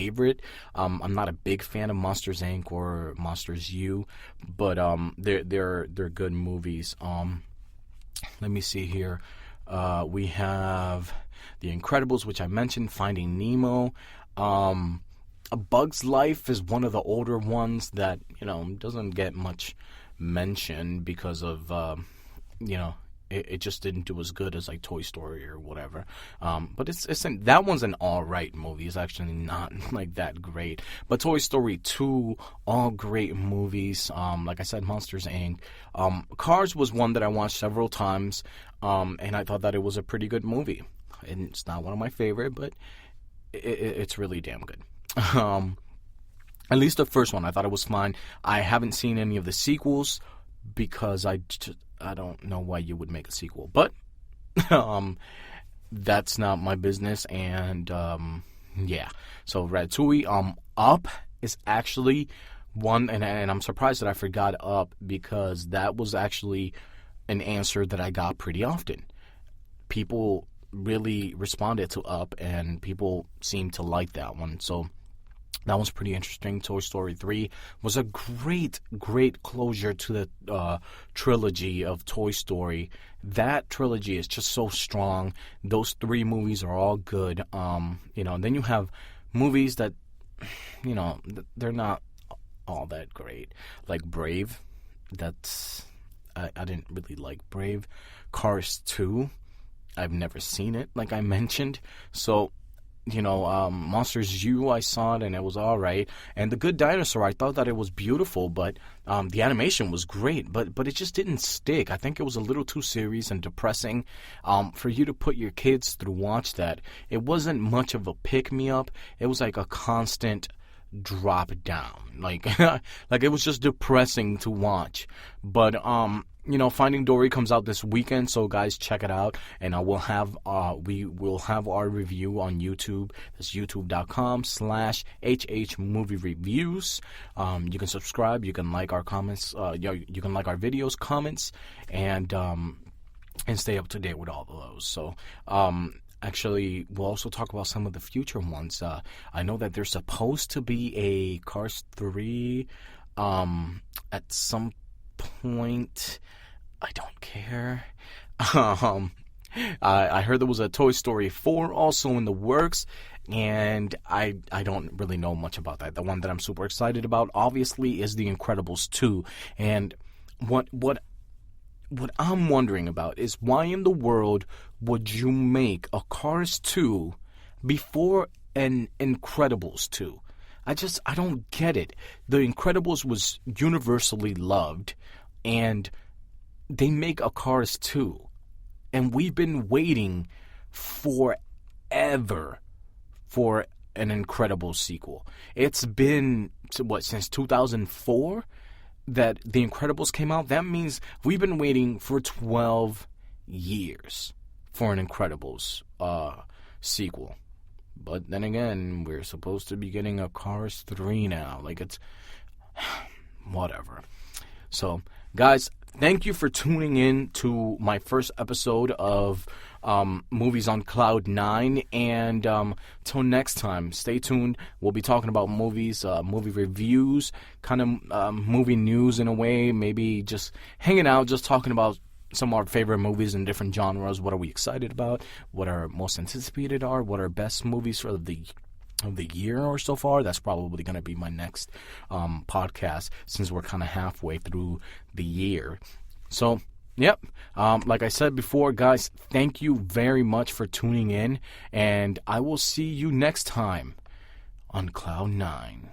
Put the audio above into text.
favorite. I'm not a big fan of Monsters Inc. or Monsters U, but they're good movies. Let me see here. We have The Incredibles, which I mentioned, Finding Nemo. A Bug's Life is one of the older ones that, doesn't get much mention because of, it just didn't do as good as like Toy Story or whatever. But that one's an all right movie. It's actually not like that great. But Toy Story 2, all great movies. Like I said, Monsters Inc. Cars was one that I watched several times, and I thought that it was a pretty good movie. And it's not one of my favorite, but it's really damn good. At least the first one, I thought it was fine. I haven't seen any of the sequels because I don't know why you would make a sequel, but that's not my business. And yeah, so Ratatouille. Up is actually one, and I'm surprised that I forgot Up because that was actually an answer that I got pretty often. People really responded to Up, and people seemed to like that one. So that was pretty interesting. Toy Story 3 was a great closure to the trilogy of Toy Story. That trilogy is just so strong. Those 3 movies are all good. And then you have movies that, they're not all that great. Like Brave. I didn't really like Brave. Cars 2. I've never seen it, like I mentioned. So, Monsters U, I saw it and it was all right. And The Good Dinosaur, I thought that it was beautiful, but the animation was great, but it just didn't stick. I think it was a little too serious and depressing for you to put your kids through watch that. It wasn't much of a pick-me-up. It was like a constant drop down. Like it was just depressing to watch. But Finding Dory comes out this weekend, so guys, check it out. And we will have our review on YouTube. That's youtube.com/HHMovieReviews. You can subscribe. You can like our comments. You can like our videos, comments, and stay up to date with all of those. So, actually, we'll also talk about some of the future ones. I know that there's supposed to be a Cars 3 at some point. I don't care. I heard there was a Toy Story 4 also in the works, and I don't really know much about that. The one that I'm super excited about, obviously, is The Incredibles 2. And what I'm wondering about is why in the world would you make a Cars 2 before an Incredibles 2? I don't get it. The Incredibles was universally loved, and they make a Cars 2. And we've been waiting forever for an Incredibles sequel. It's been, since 2004 that The Incredibles came out? That means we've been waiting for 12 years for an Incredibles sequel. But then again, we're supposed to be getting a Cars 3 now. Like, it's whatever. So, guys, thank you for tuning in to my first episode of Movies on Cloud 9. And till next time, stay tuned. We'll be talking about movies, movie reviews, kind of movie news in a way. Maybe just hanging out, just talking about some of our favorite movies in different genres. What are we excited about? What our most anticipated are? What our best movies for the year or so far? That's probably going to be my next podcast, since we're kind of halfway through the year. So, yep. Like I said before, guys, thank you very much for tuning in, and I will see you next time on Cloud 9.